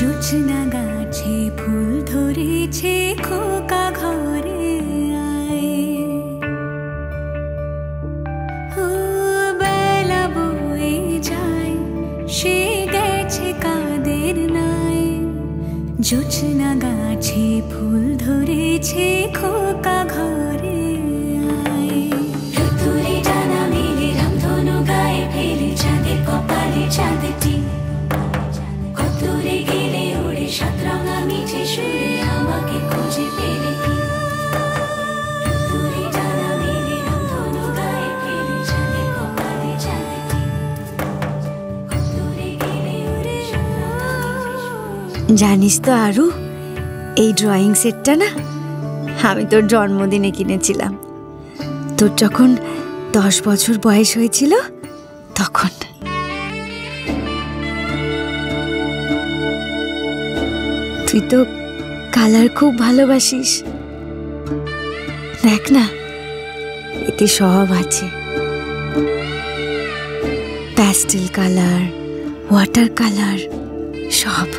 জোছনা গাছে ফুল ধরেছে খোকা ঘরে আয়, ও বেলা বয়ে যায় সে গেছে কাদের নাই। জোছনা গাছে ফুল ধরেছে খোকা ঘরে আয়, রোদ্দুরে ডানা মেলে রামধনু গায়ে ফেলে চাঁদের কপালে চাঁদটি, কতরে গেলে ওড়ে সাতরঙা মিঠে সুরে আমাকে খুঁজে পেলে কি। রোদ্দুরে ডানা মেলে রামধনু গায়ে ফেলে চাঁদের কপালে চাঁদটি, কতরে গেলে ওড়ে সাতরঙা মিঠে সুরে। জানিস তো আরু, এই ড্রয়িং সেটটা না আমি তোর জন্মদিনে কিনেছিলাম। তোর যখন 10 বছর বয়স হয়েছিল তখন। তুই তো কালার খুব ভালোবাসিস, দেখ না এতে সব আছে, প্যাস্টেল কালার, ওয়াটার কালার, সব।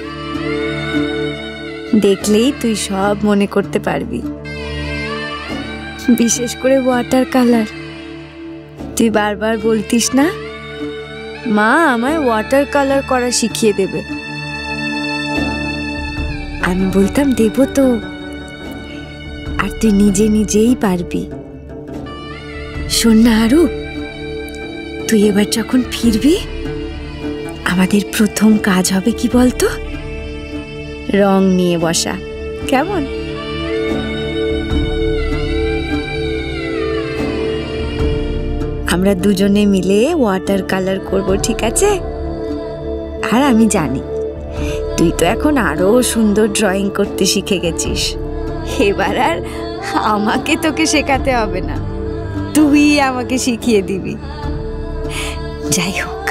দেখলেই তুই সব মনে করতে পারবি, বিশেষ করে ওয়াটার কালার। তুই বারবার বলতিস না, মা আমায় ওয়াটার কালার করা শিখিয়ে দেবে। আমি বলতাম দেব তো, আর তুই নিজে নিজেই পারবি। শোন না আরু, তুই এবার যখন ফিরবি আমাদের প্রথম কাজ হবে কি বলতো, রং নিয়ে বসা, কেমন? আমরা দুজনে মিলে ওয়াটার কালার করব, ঠিক আছে? আর আমি জানি তুই তো এখন আরো সুন্দর ড্রয়িং করতে শিখে গেছিস, এবার আর আমাকে তোকে শেখাতে হবে না, তুই আমাকে শিখিয়ে দিবি। যাই হোক,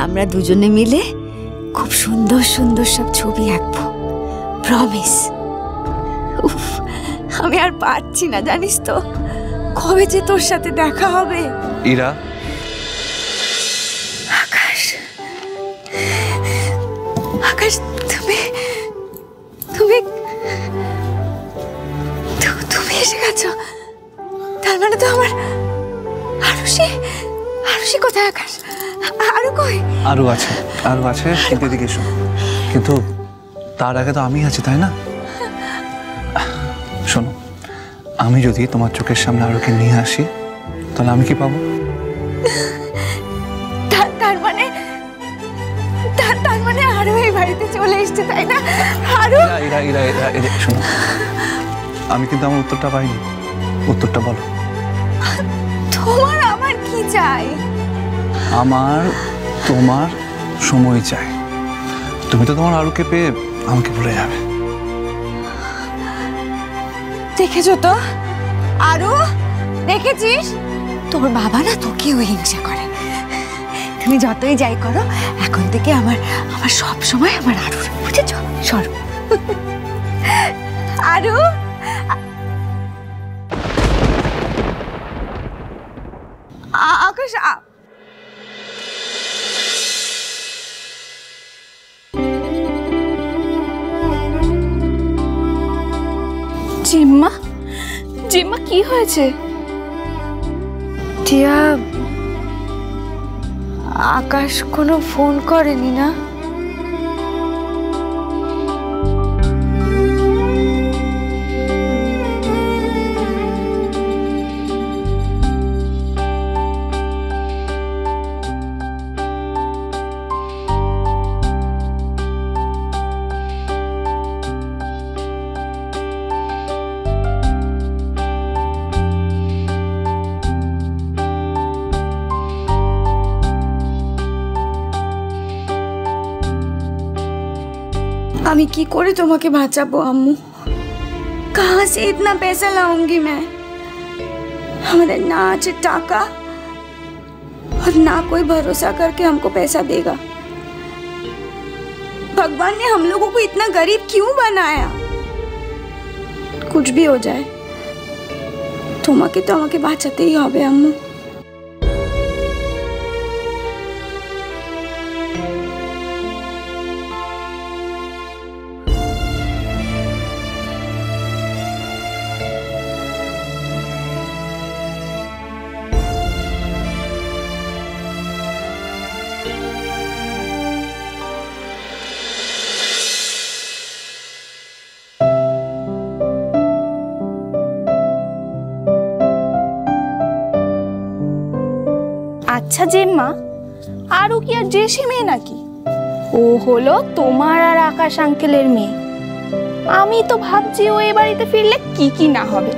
আমরা দুজনে মিলে খুব সুন্দর সুন্দর সব ছবি আঁকবো, প্রমিস। উফ, আমি আর পারছি না, জানিস তো কবে যে তোর সাথে দেখা হবে। ইরা, আকাশ, আকাশ, তুমি তুমি তুমি এসে গেছো, তার মানে তো আমার আরুষি, আরুষি কোথায়? আকাশ, আরু কই? আরু আছে, আরু আছে, কিন্তু এদিকে এসো। কিন্তু তার আগে তো আমি আছি, তাই না? শোনো, আমি যদি তোমার চোখের সামনে আরুকে নিয়ে আসি তাহলে আমি কি পাবো? তার মানে আরু এই বাড়িতে চলে এসেছে, তাই না? আরু, ইরা, ইরা, ইরা, ইরা, শোনো, আমি কিন্তু আমার উত্তরটা পাইনি। উত্তরটা বলো। তোমার আমার কি চাই? আমার তোমার সময় চাই। তুমি তো তোমার আরুকে পেয়ে আমাকে ভুলে যাবে। দেখেছো তো আরু, দেখেছিস তোর বাবা না তোকেও হিংসা করে। তুমি যতই যাই করো, এখন থেকে আমার সব সময় আমার আরুর, বুঝেছো? সরো আরু। আকাশ, জিম্মা, জিম্মা কি হয়েছে? টিয়া, আকাশ কোনো ফোন করেনি না? আমি কি করে তোমাকে বাঁচাবো আম্মू? कहाँ से इतना पैसा लाऊंगी मैं? हमारे ना अच्छे टाका और ना कोई भरोसा करके हमको पैसा देगा। भगवान ने हम लोगों को इतना गरीब क्यों बनाया? कुछ भी हो जाए তোমাকে তো আমাকে বাঁচাতেই হবে আম্মু। আচ্ছা জেম্মা, আরও কি আর জেসি মেয়ে নাকি? ও হলো তোমার আর আকাশ আঙ্কেলের মেয়ে। আমি তো ভাবছি ও এই বাড়িতে ফিরলে কি কি না হবে।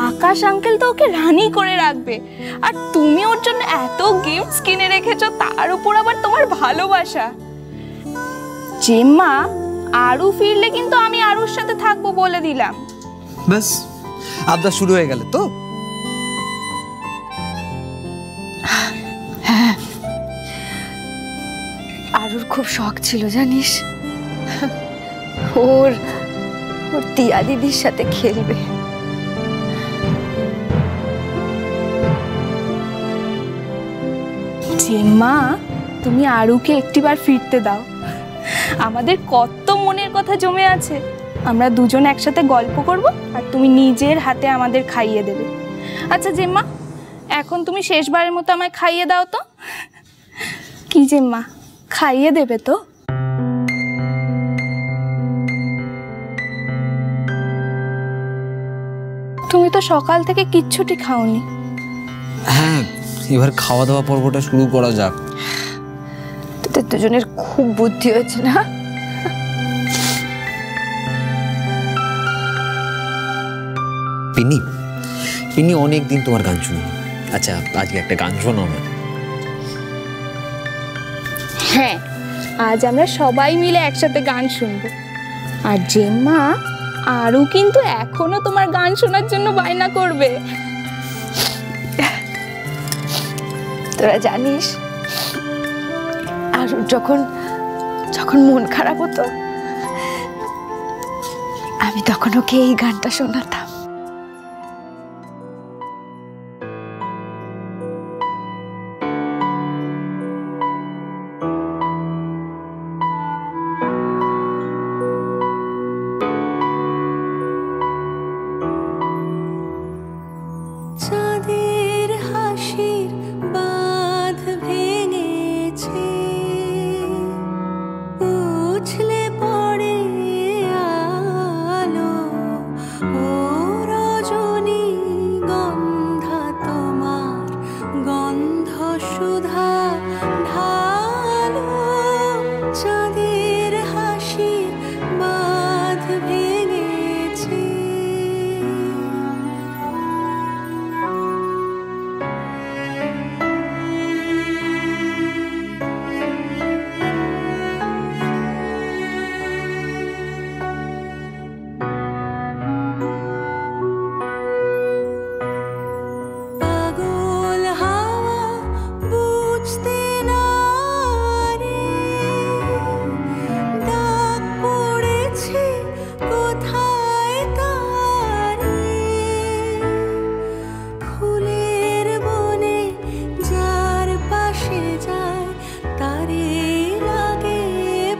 আকাশ আঙ্কেল তো ওকে রানী করে রাখবে, আর তুমি ওর জন্য এত গিফটস কিনে রেখেছো, তার উপর আবার তোমার ভালোবাসা। জেম্মা, আরু ফিরলে কিন্তু আমি আরুর সাথে থাকবো বলে দিলাম। ব্যাস, আবদার শুরু হয়ে গেল তো। হ্যাঁ, আরুর খুব শখ ছিল জানিস, ওর টিয়া দিদির সাথে খেলবে। জেম্মা, তুমি আরুকে একটিবার ফিরতে দাও। আমাদের কত মনের কথা জমে আছে, আমরা দুজন একসাথে গল্প করব আর তুমি নিজের হাতে আমাদের খাইয়ে দেবে। আচ্ছা জেম্মা, এখন তুমি শেষবারের মতো আমায় খাইয়ে দাও তো। কি জেম্মা, খাইয়ে দেবে তো? তুমি তো সকাল থেকে কিচ্ছুটি খাওনি। হ্যাঁ, এবার খাওয়া দাওয়া পর্বটা শুরু করা যাক। তোদের দুজনের খুব বুদ্ধি হয়েছে না? পিনি, পিনি অনেকদিন তোমার গান শুনিনি। আচ্ছা, আজকে একটা গান শোনাও না। হ্যাঁ, আজ আমরা সবাই মিলে একসাথে গান শুনবো। আর জেম্মা, আরও কিন্তু এখনো তোমার গান শোনার জন্য বায়না করবে। তোরা জানিস, আর যখন যখন মন খারাপ হতো, আমি তখন ওকে এই গানটা শোনাতাম। চাঁদের হাসির বাঁধ ভেঙেছে, উছলে পড়ে আলো, ও রজনী গন্ধা তোমার, গন্ধ সুধা ঢালো। চাঁদের হাসির বাঁধ ভেঙেছে। পাগল হাওয়া বুঝতে না রে, ডাক পড়েছে কোথায় তারে। ফুলের বনে যার পাশে যায়, তারে লাগে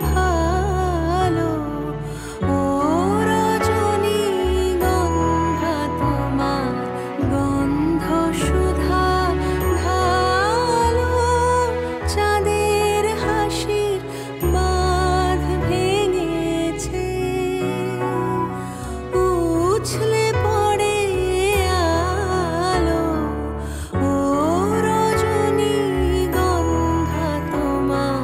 ভালো, ও রজনী গন্ধা তোমার, গন্ধ সুধা ঢালো। চাঁদের হাসির বাঁধ ভেঙেছে, উছলে পড়ে আলো, ও রজনী গন্ধা তোমার,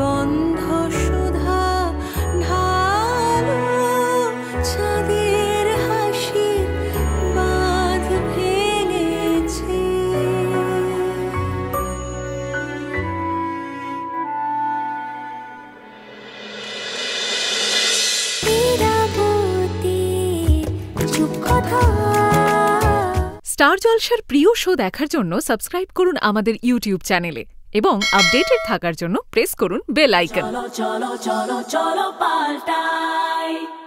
গন্ধ সুধা ঢালো। চাঁদের হাসির বাঁধ ভেঙেছে। ইরাবতীর রূপকথা। স্টার জলসার প্রিয় শো দেখার জন্য সাবস্ক্রাইব করুন আমাদের ইউটিউব চ্যানেলে এবং আপডেটেড থাকার জন্য প্রেস করুন bell icon. cholo, cholo, cholo, cholo, paltai.